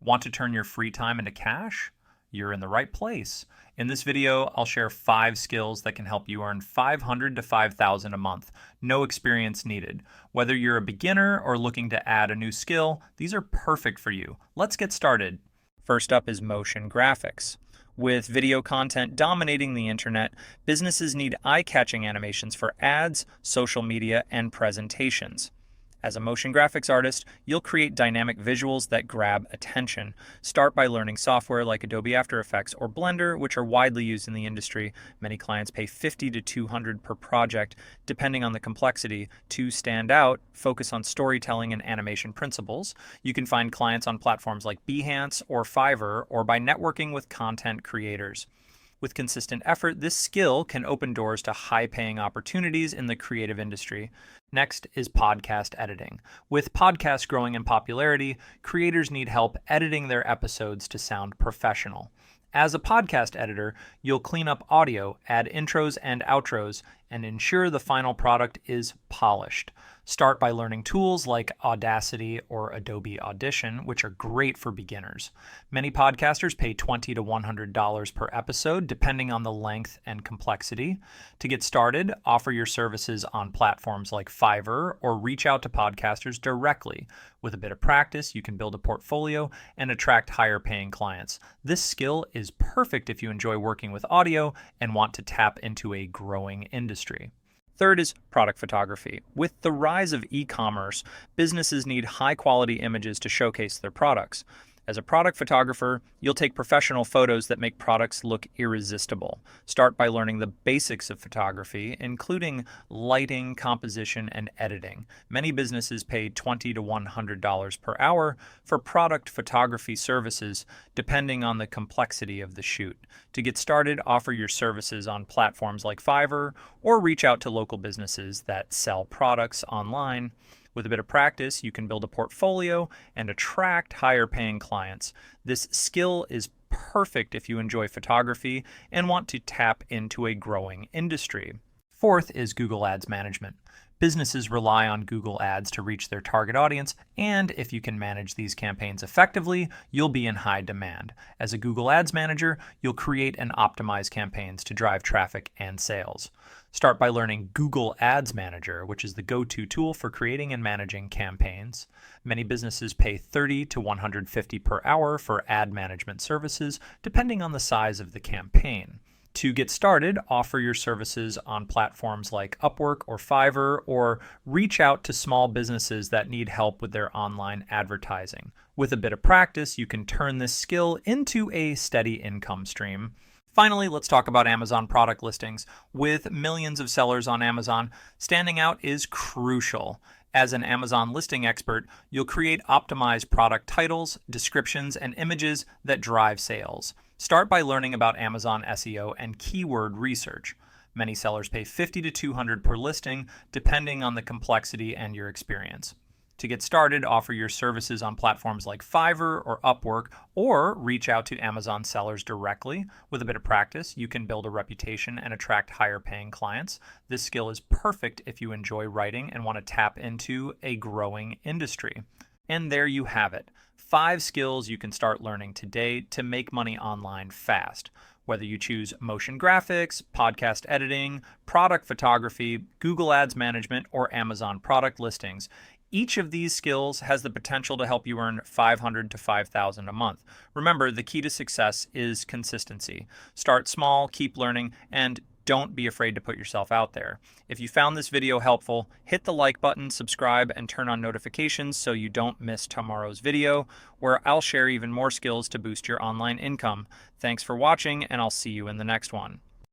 Want to turn your free time into cash? You're in the right place. In this video, I'll share 5 skills that can help you earn $500 to $5,000 a month. No experience needed. Whether you're a beginner or looking to add a new skill, these are perfect for you. Let's get started. First up is motion graphics. With video content dominating the internet, businesses need eye-catching animations for ads, social media, and presentations. As a motion graphics artist, you'll create dynamic visuals that grab attention. Start by learning software like Adobe After Effects or Blender, which are widely used in the industry. Many clients pay $50 to $200 per project, depending on the complexity. To stand out, focus on storytelling and animation principles. You can find clients on platforms like Behance or Fiverr, or by networking with content creators. With consistent effort, this skill can open doors to high-paying opportunities in the creative industry. Next is podcast editing. With podcasts growing in popularity, creators need help editing their episodes to sound professional. As a podcast editor, you'll clean up audio, add intros and outros, and ensure the final product is polished. Start by learning tools like Audacity or Adobe Audition, which are great for beginners. Many podcasters pay $20 to $100 per episode, depending on the length and complexity. To get started, offer your services on platforms like Fiverr or reach out to podcasters directly. With a bit of practice, you can build a portfolio and attract higher-paying clients. This skill is perfect if you enjoy working with audio and want to tap into a growing industry. Third is product photography. With the rise of e-commerce, businesses need high-quality images to showcase their products. As a product photographer, you'll take professional photos that make products look irresistible. Start by learning the basics of photography, including lighting, composition, and editing. Many businesses pay $20 to $100 per hour for product photography services, depending on the complexity of the shoot. To get started, offer your services on platforms like Fiverr, or reach out to local businesses that sell products online. With a bit of practice, you can build a portfolio and attract higher-paying clients. This skill is perfect if you enjoy photography and want to tap into a growing industry. Fourth is Google Ads management. Businesses rely on Google Ads to reach their target audience, and if you can manage these campaigns effectively, you'll be in high demand. As a Google Ads manager, you'll create and optimize campaigns to drive traffic and sales. Start by learning Google Ads Manager, which is the go-to tool for creating and managing campaigns. Many businesses pay $30 to $150 per hour for ad management services, depending on the size of the campaign. To get started, offer your services on platforms like Upwork or Fiverr, or reach out to small businesses that need help with their online advertising. With a bit of practice, you can turn this skill into a steady income stream. Finally, let's talk about Amazon product listings. With millions of sellers on Amazon, standing out is crucial. As an Amazon listing expert, you'll create optimized product titles, descriptions, and images that drive sales. Start by learning about Amazon SEO and keyword research. Many sellers pay $50 to $200 per listing, depending on the complexity and your experience. To get started, offer your services on platforms like Fiverr or Upwork, or reach out to Amazon sellers directly. With a bit of practice, you can build a reputation and attract higher-paying clients. This skill is perfect if you enjoy writing and want to tap into a growing industry. And there you have it. 5 skills you can start learning today to make money online fast. Whether you choose motion graphics, podcast editing, product photography, Google Ads management, or Amazon product listings, each of these skills has the potential to help you earn $500 to $5,000 a month. Remember, the key to success is consistency. Start small, keep learning, and don't be afraid to put yourself out there. If you found this video helpful, hit the like button, subscribe, and turn on notifications so you don't miss tomorrow's video, where I'll share even more skills to boost your online income. Thanks for watching, and I'll see you in the next one.